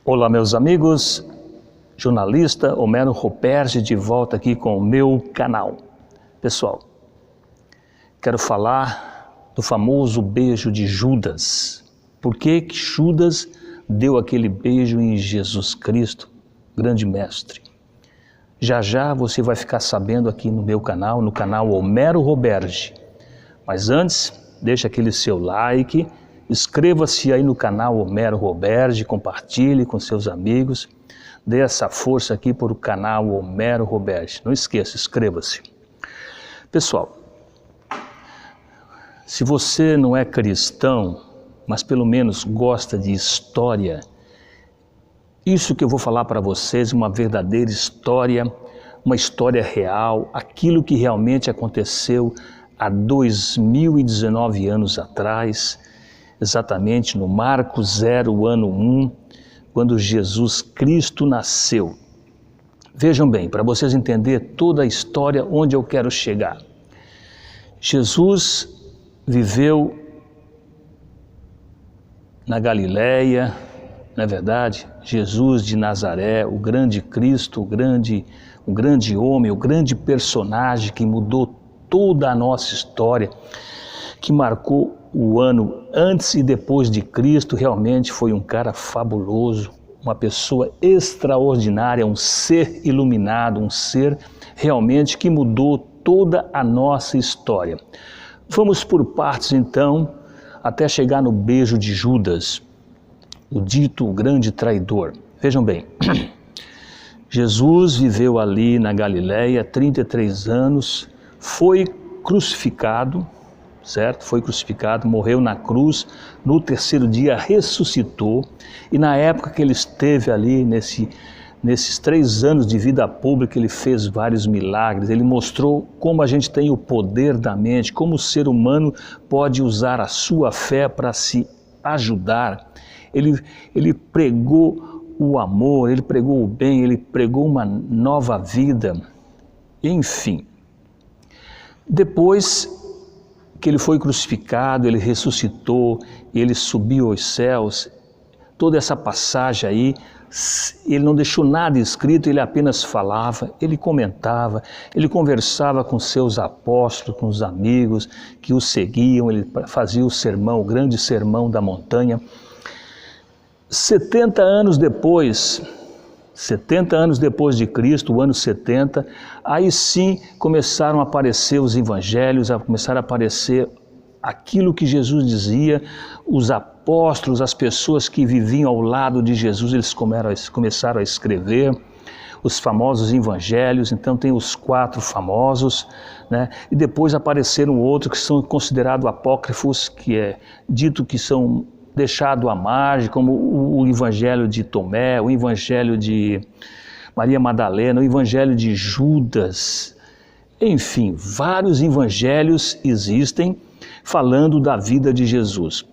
Olá, meus amigos, jornalista Homero Roberge de volta aqui com o meu canal. Pessoal, quero falar do famoso beijo de Judas. Por que Judas deu aquele beijo em Jesus Cristo, grande mestre? Já já você vai ficar sabendo aqui no meu canal, no canal Homero Roberge. Mas antes, deixa aquele seu like, inscreva-se aí no canal Homero Roberge, compartilhe com seus amigos, dê essa força aqui para o canal Homero Roberge. Não esqueça, inscreva-se. Pessoal, se você não é cristão, mas pelo menos gosta de história, isso que eu vou falar para vocês é uma verdadeira história, uma história real, aquilo que realmente aconteceu há 2019 anos atrás, exatamente no Marco 0, ano 1, quando Jesus Cristo nasceu. Vejam bem, para vocês entenderem toda a história onde eu quero chegar. Jesus viveu na Galileia, não é verdade? Jesus de Nazaré, o grande Cristo, o grande homem, o grande personagem que mudou toda a nossa história, que marcou o ano antes e depois de Cristo. Realmente foi um cara fabuloso, uma pessoa extraordinária, um ser iluminado, um ser realmente que mudou toda a nossa história. Vamos por partes então, até chegar no beijo de Judas, o dito grande traidor. Vejam bem, Jesus viveu ali na Galileia 33 anos, foi crucificado, certo? Foi crucificado, morreu na cruz, no terceiro dia ressuscitou, e na época que ele esteve ali, nesses 3 anos de vida pública, ele fez vários milagres, ele mostrou como a gente tem o poder da mente, como o ser humano pode usar a sua fé para se ajudar. Ele pregou o amor, ele pregou o bem, ele pregou uma nova vida, enfim. Depois que ele foi crucificado, ele ressuscitou, ele subiu aos céus, toda essa passagem aí, ele não deixou nada escrito, ele apenas falava, ele comentava, ele conversava com seus apóstolos, com os amigos que o seguiam, ele fazia o sermão, o grande sermão da montanha. 70 anos depois de Cristo, o ano 70, aí sim começaram a aparecer os evangelhos, começaram a aparecer aquilo que Jesus dizia, os apóstolos, as pessoas que viviam ao lado de Jesus, eles começaram a escrever os famosos evangelhos. Então tem os 4 famosos, né? E depois apareceram outros que são considerados apócrifos, que é dito que são deixado à margem, como o evangelho de Tomé, o evangelho de Maria Madalena, o evangelho de Judas. Enfim, vários evangelhos existem falando da vida de Jesus.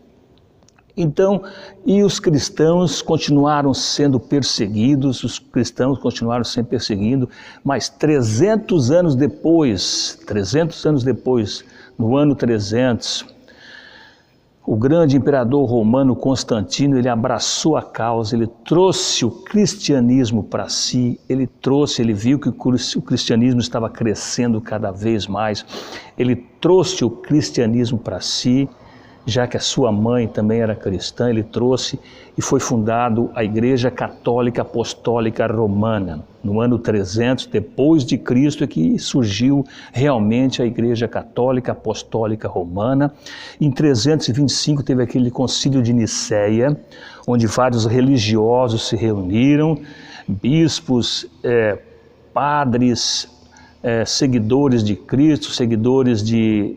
Então, e os cristãos continuaram sendo perseguidos, mas 300 anos depois, no ano 300, o grande imperador romano Constantino, ele abraçou a causa, ele trouxe o cristianismo para si, ele viu que o cristianismo estava crescendo cada vez mais, ele trouxe o cristianismo para si, já que a sua mãe também era cristã, ele trouxe e foi fundado a Igreja Católica Apostólica Romana. No ano 300, depois de Cristo, é que surgiu realmente a Igreja Católica Apostólica Romana. Em 325 teve aquele concílio de Nicéia, onde vários religiosos se reuniram, bispos, padres, seguidores de Cristo, seguidores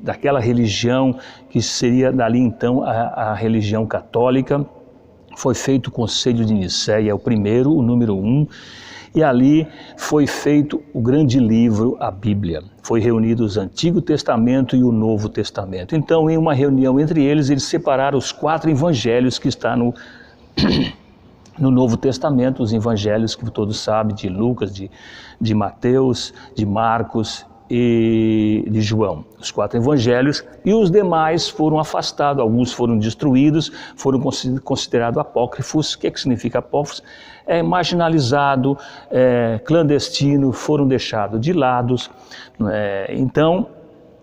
daquela religião que seria dali então a religião católica. Foi feito o Concílio de Nicéia, o primeiro, o número 1, e ali foi feito o grande livro, a Bíblia. Foi reunido o Antigo Testamento e o Novo Testamento. Então, em uma reunião entre eles separaram os 4 evangelhos que está no Novo Testamento, os evangelhos que todos sabem, de Lucas, de Mateus, de Marcos e de João, os 4 evangelhos, e os demais foram afastados, alguns foram destruídos, foram considerados apócrifos. O que significa apócrifos? É marginalizado, clandestino, foram deixados de lado. Então,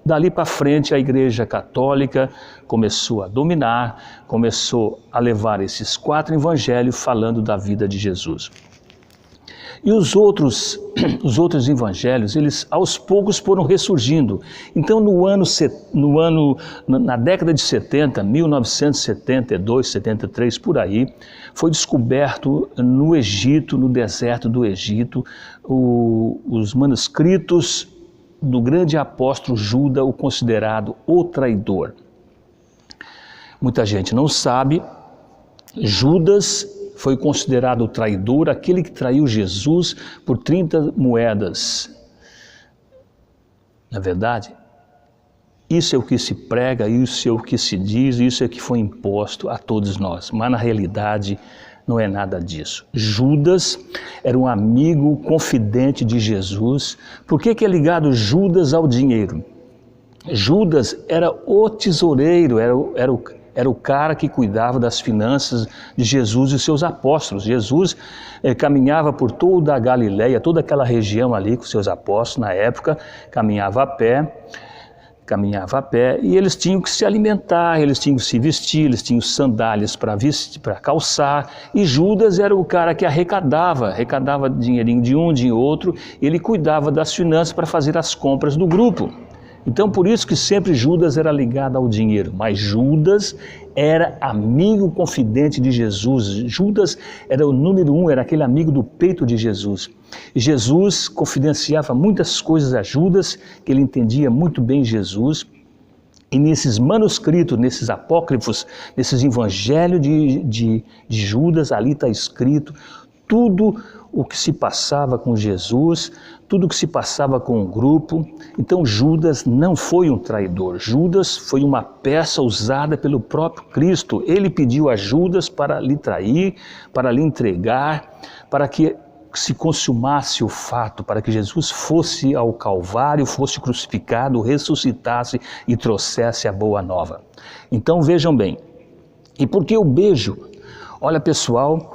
dali para frente, a Igreja Católica começou a dominar, começou a levar esses 4 evangelhos falando da vida de Jesus. E os outros evangelhos, eles aos poucos foram ressurgindo. Então, na década de 70, 1972, 73, por aí, foi descoberto no Egito, no deserto do Egito, os manuscritos do grande apóstolo Judas, o considerado o traidor. Muita gente não sabe, Judas foi considerado o traidor, aquele que traiu Jesus por 30 moedas. Na verdade, isso é o que se prega, isso é o que se diz, isso é o que foi imposto a todos nós. Mas na realidade não é nada disso. Judas era um amigo confidente de Jesus. Por que é ligado Judas ao dinheiro? Judas era o tesoureiro, era o cara que cuidava das finanças de Jesus e seus apóstolos. Jesus caminhava por toda a Galileia, toda aquela região ali com seus apóstolos na época, caminhava a pé, e eles tinham que se alimentar, eles tinham que se vestir, eles tinham sandálias para calçar, e Judas era o cara que arrecadava dinheirinho de um, de outro, ele cuidava das finanças para fazer as compras do grupo. Então, por isso que sempre Judas era ligado ao dinheiro, mas Judas era amigo confidente de Jesus. Judas era o número 1, era aquele amigo do peito de Jesus. E Jesus confidenciava muitas coisas a Judas, que ele entendia muito bem Jesus. E nesses manuscritos, nesses apócrifos, nesses evangelhos de Judas, ali está escrito tudo o que se passava com Jesus, tudo o que se passava com o grupo. Então Judas não foi um traidor, Judas foi uma peça usada pelo próprio Cristo. Ele pediu a Judas para lhe trair, para lhe entregar, para que se consumasse o fato, para que Jesus fosse ao Calvário, fosse crucificado, ressuscitasse e trouxesse a boa nova. Então vejam bem, e por que o beijo? Olha pessoal,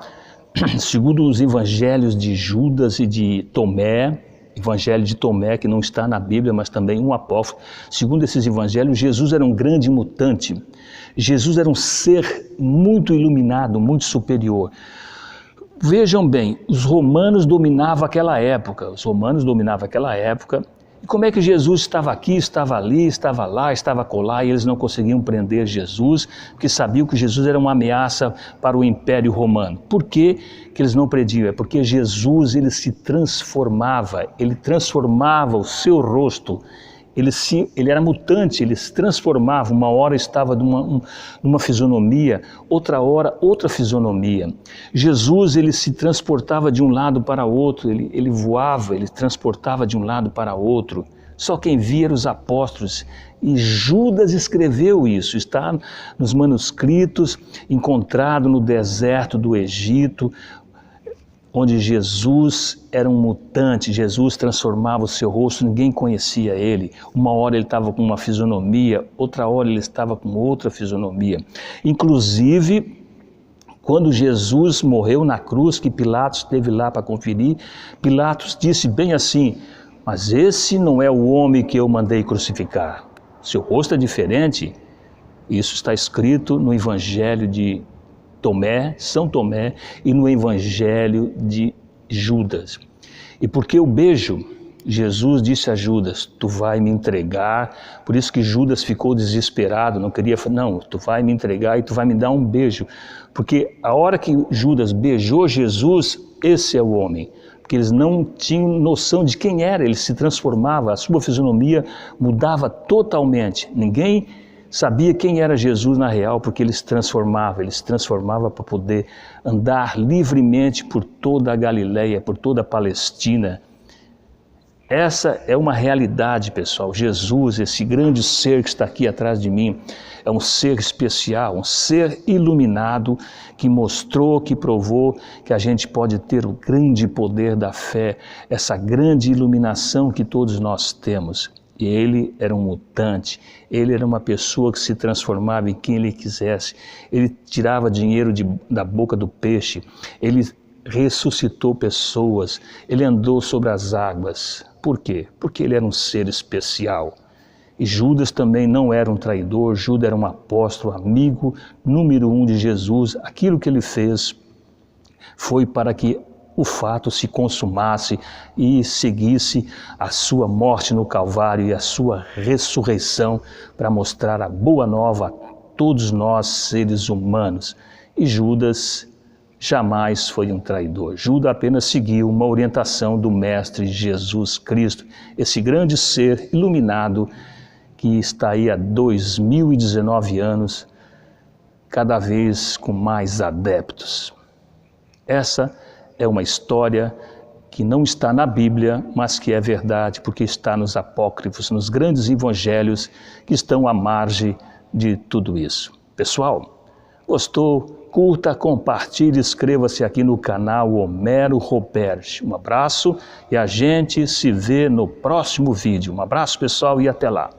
segundo os evangelhos de Judas e de Tomé, evangelho de Tomé, que não está na Bíblia, mas também um apócrifo, segundo esses evangelhos, Jesus era um grande mutante. Jesus era um ser muito iluminado, muito superior. Vejam bem, os romanos dominavam aquela época, e como é que Jesus estava aqui, estava ali, estava lá, estava acolá, e eles não conseguiam prender Jesus, porque sabiam que Jesus era uma ameaça para o Império Romano. Por que eles não prendiam? É porque Jesus, ele se transformava, ele transformava o seu rosto, ele era mutante, ele se transformava, uma hora estava numa fisionomia, outra hora outra fisionomia. Jesus, ele se transportava de um lado para outro, ele voava, ele transportava de um lado para outro. Só quem via eram os apóstolos, e Judas escreveu isso, está nos manuscritos, encontrado no deserto do Egito, onde Jesus era um mutante, Jesus transformava o seu rosto, ninguém conhecia ele. Uma hora ele estava com uma fisionomia, outra hora ele estava com outra fisionomia. Inclusive, quando Jesus morreu na cruz, que Pilatos esteve lá para conferir, Pilatos disse bem assim: mas esse não é o homem que eu mandei crucificar. Seu rosto é diferente. Isso está escrito no Evangelho de Tomé, São Tomé, e no Evangelho de Judas. E porque o beijo, Jesus disse a Judas: tu vai me entregar. Por isso que Judas ficou desesperado, não queria falar, não, tu vai me entregar e tu vai me dar um beijo. Porque a hora que Judas beijou Jesus, esse é o homem. Porque eles não tinham noção de quem era, ele se transformava, a sua fisionomia mudava totalmente. Ninguém sabia quem era Jesus na real, porque ele se transformava para poder andar livremente por toda a Galileia, por toda a Palestina. Essa é uma realidade, pessoal. Jesus, esse grande ser que está aqui atrás de mim, é um ser especial, um ser iluminado que mostrou, que provou que a gente pode ter o grande poder da fé, essa grande iluminação que todos nós temos. E ele era um mutante, ele era uma pessoa que se transformava em quem ele quisesse, ele tirava dinheiro da boca do peixe, ele ressuscitou pessoas, ele andou sobre as águas. Por quê? Porque ele era um ser especial. E Judas também não era um traidor, Judas era um apóstolo, amigo número 1 de Jesus. Aquilo que ele fez foi para que o fato se consumasse e seguisse a sua morte no Calvário e a sua ressurreição para mostrar a boa nova a todos nós, seres humanos. E Judas jamais foi um traidor. Judas apenas seguiu uma orientação do Mestre Jesus Cristo, esse grande ser iluminado que está aí há 2019 anos, cada vez com mais adeptos. Essa é uma história que não está na Bíblia, mas que é verdade, porque está nos apócrifos, nos grandes evangelhos que estão à margem de tudo isso. Pessoal, gostou? Curta, compartilhe, inscreva-se aqui no canal Homero Roberti. Um abraço e a gente se vê no próximo vídeo. Um abraço, pessoal, e até lá.